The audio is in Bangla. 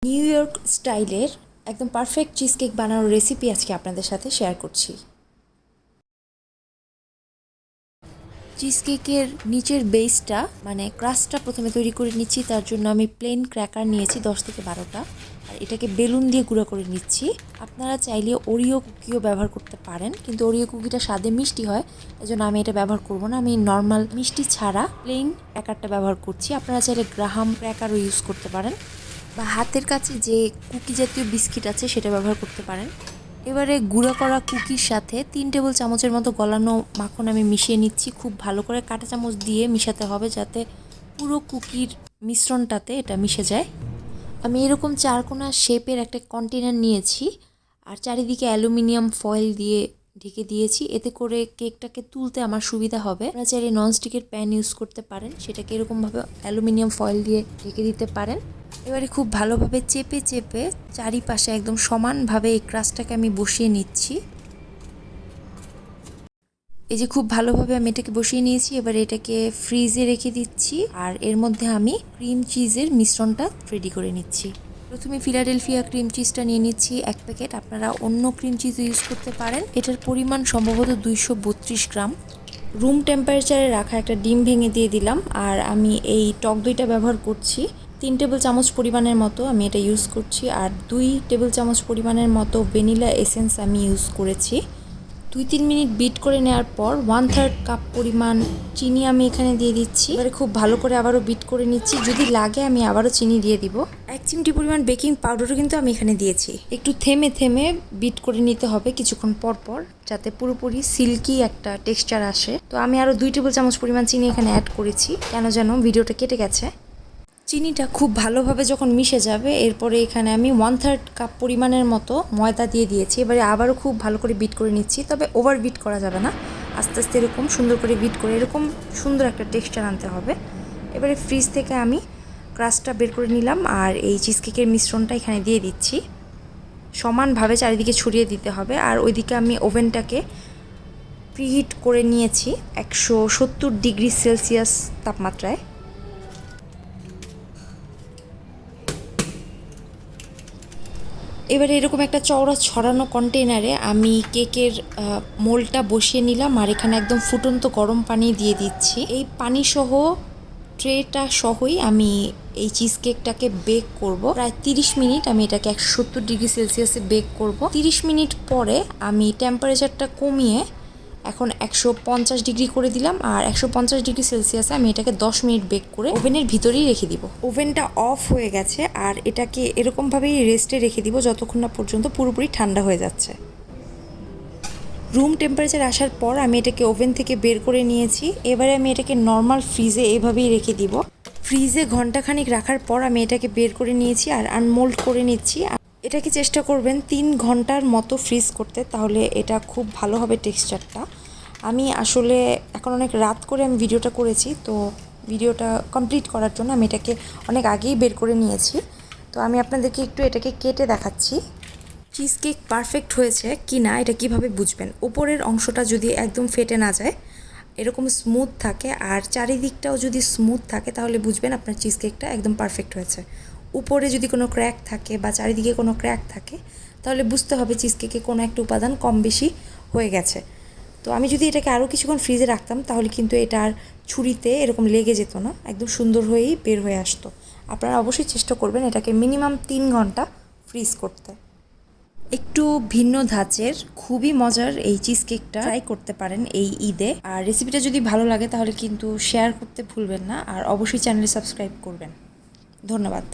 নিউইয়র্ক স্টাইলের একদম পারফেক্ট চিজকেক বানানোর রেসিপি আজকে আপনাদের সাথে শেয়ার করছি। চিজকেকের নিচের বেসটা মানে ক্রাস্টটা প্রথমে তৈরি করে নিচ্ছি। তার জন্য আমি প্লেন ক্র্যাকার নিয়েছি 10 থেকে 12টা, আর এটাকে বেলুন দিয়ে গুঁড়া করে নিচ্ছি। আপনারা চাইলে ওরিও কুকিও ব্যবহার করতে পারেন, কিন্তু ওরিও কুকিটা স্বাদে মিষ্টি হয়, এজন্য আমি এটা ব্যবহার করব না। আমি নর্মাল মিষ্টি ছাড়া প্লেন ক্র্যাকারটা ব্যবহার করছি। আপনারা চাইলে গ্রাহাম ক্র্যাকারও ইউজ করতে পারেন, বা হাতের কাছে যে কুকি জাতীয় বিস্কিট আছে সেটা ব্যবহার করতে পারেন। এবারে গুঁড়া করা কুকির সাথে 3 টেবিল চামচের মতো গলানো মাখন আমি মিশিয়ে নিচ্ছি। খুব ভালো করে কাঁটা চামচ দিয়ে মিশাতে হবে যাতে পুরো কুকির মিশ্রণটাতে এটা মিশে যায়। আমি এরকম চারকোনা শেপের একটা কন্টেনার নিয়েছি, আর চারিদিকে অ্যালুমিনিয়াম ফয়েল দিয়ে ঢেকে দিয়েছি। এতে করে কেকটাকে তুলতে আমার সুবিধা হবে। আপনারা চাইলে ননস্টিকের প্যান ইউজ করতে পারেন, সেটাকে এরকমভাবে অ্যালুমিনিয়াম ফয়েল দিয়ে ঢেকে দিতে পারেন। এবারে খুব ভালোভাবে চেপে চেপে চারিপাশে একদম সমানভাবে এই ক্রাস্টটাকে আমি বসিয়ে নিচ্ছি। এই যে খুব ভালোভাবে আমি এটাকে বসিয়ে নিয়েছি। এবার এটাকে ফ্রিজে রেখে দিচ্ছি, আর এর মধ্যে আমি ক্রিম চিজের মিশ্রণটা রেডি করে নিচ্ছি। প্রথমে ফিলাডেলফিয়া ক্রিম চিজটা নিয়ে নিচ্ছি 1 প্যাকেট। আপনারা অন্য ক্রিম চিজ ইউজ করতে পারেন। এটার পরিমাণ সম্ভবত 232 গ্রাম। রুম টেম্পারেচারে রাখা একটা ডিম ভেঙে দিয়ে দিলাম, আর আমি এই টক দইটা ব্যবহার করছি 3 টেবিল চামচ পরিমাণের মতো আমি এটা ইউজ করছি, আর 2 টেবিল চামচ পরিমাণের মতো ভ্যানিলা এসেন্স আমি ইউজ করেছি। 2-3 মিনিট বিট করে নেওয়ার পর 1/3 কাপ পরিমাণ চিনি আমি এখানে দিয়ে দিচ্ছি। এবারে খুব ভালো করে আবারও বিট করে নিচ্ছি। যদি লাগে আমি আবারও চিনি দিয়ে দিব। 1 চিমটি পরিমাণ বেকিং পাউডারও কিন্তু আমি এখানে দিয়েছি। একটু থেমে থেমে বিট করে নিতে হবে কিছুক্ষণ পর পর, যাতে পুরোপুরি সিল্কি একটা টেক্সচার আসে। তো আমি আরও 2 টেবিল চামচ পরিমাণ চিনি এখানে অ্যাড করেছি, কেন যেন ভিডিওটা কেটে গেছে। চিনিটা খুব ভালোভাবে যখন মিশে যাবে, এরপরে এখানে আমি 1/3 কাপ পরিমাণের মতো ময়দা দিয়ে দিয়েছি। এবারে আবারও খুব ভালো করে বিট করে নিচ্ছি, তবে ওভার বিট করা যাবে না। আস্তে আস্তে এরকম সুন্দর করে বিট করে এরকম সুন্দর একটা টেক্সচার আনতে হবে। এবারে ফ্রিজ থেকে আমি ক্রাস্টটা বের করে নিলাম, আর এই চিজকেকের মিশ্রণটা এখানে দিয়ে দিচ্ছি। সমানভাবে চারিদিকে ছড়িয়ে দিতে হবে। আর ওইদিকে আমি ওভেনটাকে প্রিহিট করে নিয়েছি 170 ডিগ্রি সেলসিয়াস তাপমাত্রায়। এবারে এরকম একটা চওড়া ছড়ানো কন্টেনারে আমি কেকের মোল্ডটা বসিয়ে নিলাম, আর এখানে একদম ফুটন্ত গরম পানি দিয়ে দিচ্ছি। এই পানি সহ ট্রেটা সহই আমি এই চিজ কেকটাকে বেক করব। প্রায় 30 মিনিট আমি এটাকে 170 ডিগ্রি সেলসিয়াসে বেক করব। 30 মিনিট পরে আমি টেম্পারেচারটা কমিয়ে এখন 150 ডিগ্রি করে দিলাম, আর 150 ডিগ্রি সেলসিয়াসে আমি এটাকে 10 মিনিট বেক করে ওভেনের ভিতরেই রেখে দিব। ওভেনটা অফ হয়ে গেছে, আর এটাকে এরকমভাবেই রেস্টে রেখে দিব যতক্ষণ না পর্যন্ত পুরোপুরি ঠান্ডা হয়ে যাচ্ছে। রুম টেম্পারেচার আসার পর আমি এটাকে ওভেন থেকে বের করে নিয়েছি। এবারে আমি এটাকে নর্মাল ফ্রিজে এভাবেই রেখে দিব। ফ্রিজে ঘন্টাখানিক রাখার পর আমি এটাকে বের করে নিয়েছি আর আনমোল্ড করে নিচ্ছি। এটাকে চেষ্টা করবেন 3 ঘন্টার মতো ফ্রিজ করতে, তাহলে এটা খুব ভালো হবে টেক্সচারটা। আমি আসলে এখন অনেক রাত করে আমি ভিডিওটা করেছি, তো ভিডিওটা কমপ্লিট করার জন্য আমি এটাকে অনেক আগেই বের করে নিয়েছি। তো আমি আপনাদেরকে একটু এটাকে কেটে দেখাচ্ছি চিজকেক পারফেক্ট হয়েছে কি না এটা কিভাবে বুঝবেন। উপরের অংশটা যদি একদম ফেটে না যায়, এরকম স্মুথ থাকে, আর চারিদিকটাও যদি স্মুথ থাকে, তাহলে বুঝবেন আপনার চিজকেকটা একদম পারফেক্ট হয়েছে। উপরে যদি কোনো ক্র্যাক থাকে বা চারিদিকে কোনো ক্র্যাক থাকে, তাহলে বুঝতে হবে চিজকেকে কোনো একটা উপাদান কম বেশি হয়ে গেছে। তো আমি যদি এটাকে আরও কিছুক্ষণ ফ্রিজে রাখতাম, তাহলে কিন্তু এটা আর ছুরিতে এরকম লেগে যেত না, একদম সুন্দর হয়েই বের হয়ে আসতো। আপনারা অবশ্যই চেষ্টা করবেন এটাকে মিনিমাম 3 ঘন্টা ফ্রিজ করতে। একটু ভিন্ন ধাঁচের খুবই মজার এই চিজকেকটা ট্রাই করতে পারেন এই ঈদে। আর রেসিপিটা যদি ভালো লাগে তাহলে কিন্তু শেয়ার করতে ভুলবেন না, আর অবশ্যই চ্যানেলে সাবস্ক্রাইব করবেন। ধন্যবাদ।